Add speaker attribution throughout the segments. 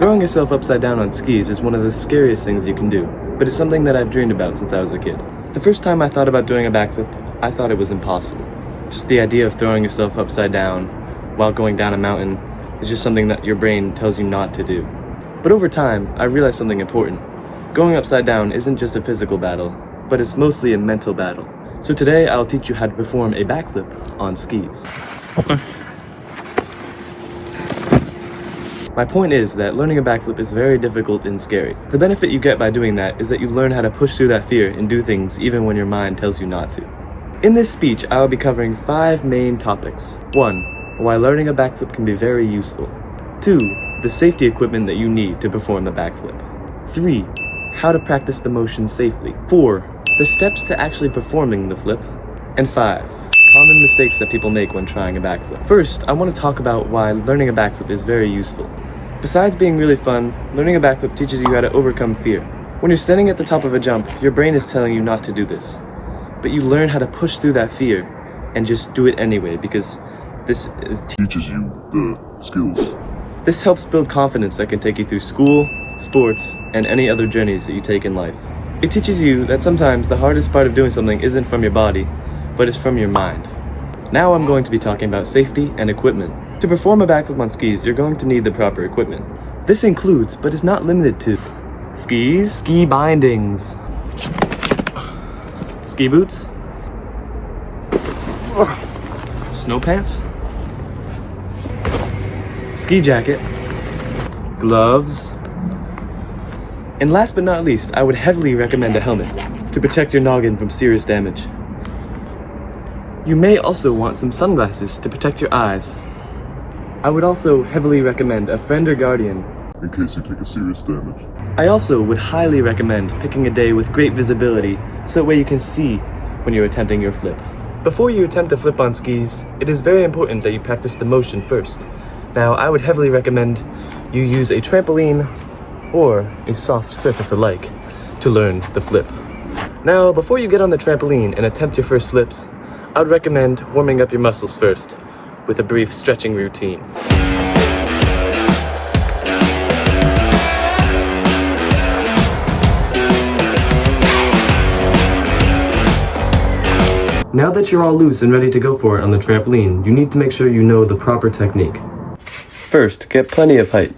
Speaker 1: Throwing yourself upside down on skis is one of the scariest things you can do, but it's something that I've dreamed about since I was a kid. The first time I thought about doing a backflip, I thought it was impossible. Just the idea of throwing yourself upside down while going down a mountain is just something that your brain tells you not to do. But over time, I realized something important. Going upside down isn't just a physical battle, but it's mostly a mental battle. So today, I'll teach you how to perform a backflip on skis.
Speaker 2: Okay.
Speaker 1: My point is that learning a backflip is very difficult and scary. The benefit you get by doing that is that you learn how to push through that fear and do things even when your mind tells you not to. In this speech, I will be covering 5 main topics. 1. Why learning a backflip can be very useful. 2. The safety equipment that you need to perform the backflip. 3. How to practice the motion safely. 4. The steps to actually performing the flip. And 5. Common mistakes that people make when trying a backflip. First, I want to talk about why learning a backflip is very useful. Besides being really fun, learning a backflip teaches you how to overcome fear. When you're standing at the top of a jump, your brain is telling you not to do this. But you learn how to push through that fear and just do it anyway because this
Speaker 2: Teaches you the skills.
Speaker 1: This helps build confidence that can take you through school, sports, and any other journeys that you take in life. It teaches you that sometimes the hardest part of doing something isn't from your body, but it's from your mind. Now I'm going to be talking about safety and equipment. To perform a backflip on skis, you're going to need the proper equipment. This includes, but is not limited to, skis, ski bindings, ski boots, snow pants, ski jacket, gloves, and last but not least, I would heavily recommend a helmet to protect your noggin from serious damage. You may also want some sunglasses to protect your eyes. I would also heavily recommend a friend or guardian
Speaker 2: In case you take a serious damage.
Speaker 1: I also would highly recommend picking a day with great visibility so that way you can see when you're attempting your flip. Before you attempt a flip on skis, it is very important that you practice the motion first. Now, I would heavily recommend you use a trampoline or a soft surface alike to learn the flip. Now, before you get on the trampoline and attempt your first flips, I would recommend warming up your muscles first with a brief stretching routine. Now that you're all loose and ready to go for it on the trampoline, you need to make sure you know the proper technique. First, get plenty of height.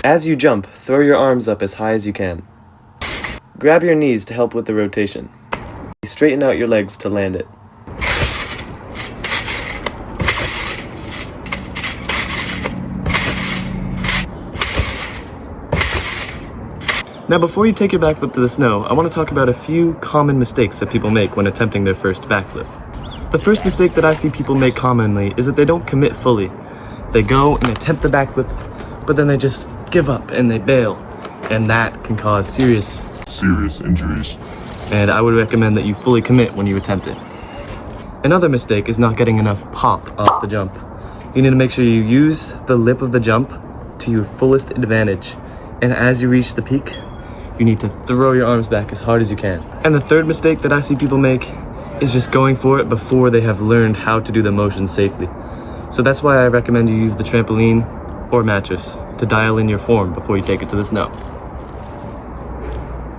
Speaker 1: As you jump, throw your arms up as high as you can. Grab your knees to help with the rotation. Straighten out your legs to land it. Now before you take your backflip to the snow, I want to talk about a few common mistakes that people make when attempting their first backflip. The first mistake that I see people make commonly is that they don't commit fully. They go and attempt the backflip, but then they just give up and they bail, and that can cause serious
Speaker 2: injuries.
Speaker 1: And I would recommend that you fully commit when you attempt it. Another mistake is not getting enough pop off the jump. You need to make sure you use the lip of the jump to your fullest advantage, and as you reach the peak, you need to throw your arms back as hard as you can. And the third mistake that I see people make is just going for it before they have learned how to do the motion safely. So that's why I recommend you use the trampoline or mattress to dial in your form before you take it to the snow.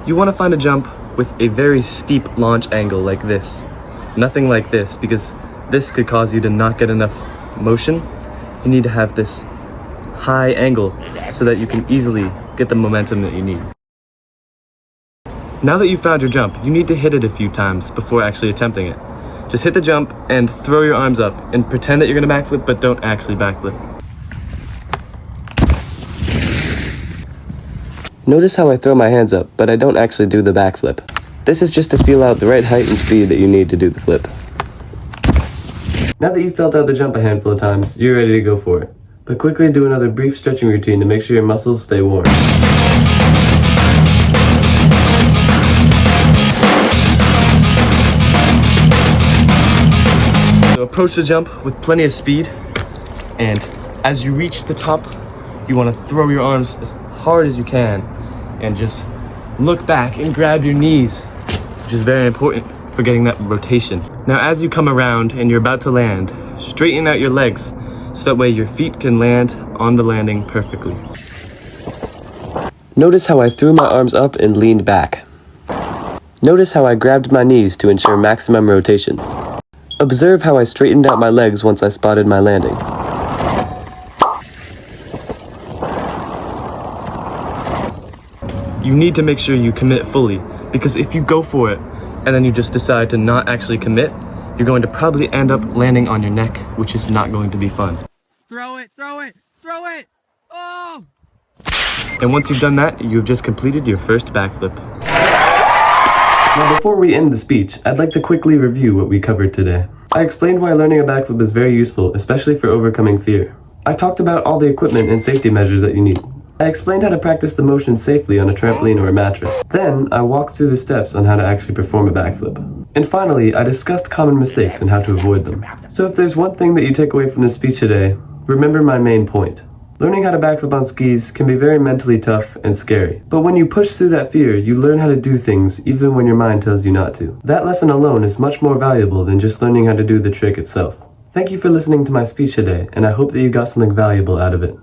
Speaker 1: You want to find a jump with a very steep launch angle like this. Nothing like this, because this could cause you to not get enough motion. You need to have this high angle so that you can easily get the momentum that you need. Now that you've found your jump, you need to hit it a few times before actually attempting it. Just hit the jump and throw your arms up and pretend that you're gonna backflip, but don't actually backflip. Notice how I throw my hands up, but I don't actually do the backflip. This is just to feel out the right height and speed that you need to do the flip. Now that you've felt out the jump a handful of times, you're ready to go for it. But quickly do another brief stretching routine to make sure your muscles stay warm. So approach the jump with plenty of speed, and as you reach the top, you want to throw your arms as hard as you can and just look back and grab your knees, which is very important for getting that rotation. Now as you come around and you're about to land, straighten out your legs so that way your feet can land on the landing perfectly. Notice how I threw my arms up and leaned back. Notice how I grabbed my knees to ensure maximum rotation. Observe how I straightened out my legs once I spotted my landing. You need to make sure you commit fully, because if you go for it and then you just decide to not actually commit, you're going to probably end up landing on your neck, which is not going to be fun.
Speaker 3: Throw it, throw it, throw it! Oh!
Speaker 1: And once you've done that, you've just completed your first backflip. Now before we end the speech, I'd like to quickly review what we covered today. I explained why learning a backflip is very useful, especially for overcoming fear. I talked about all the equipment and safety measures that you need. I explained how to practice the motion safely on a trampoline or a mattress. Then, I walked through the steps on how to actually perform a backflip. And finally, I discussed common mistakes and how to avoid them. So if there's one thing that you take away from this speech today, remember my main point. Learning how to backflip on skis can be very mentally tough and scary. But when you push through that fear, you learn how to do things even when your mind tells you not to. That lesson alone is much more valuable than just learning how to do the trick itself. Thank you for listening to my speech today, and I hope that you got something valuable out of it.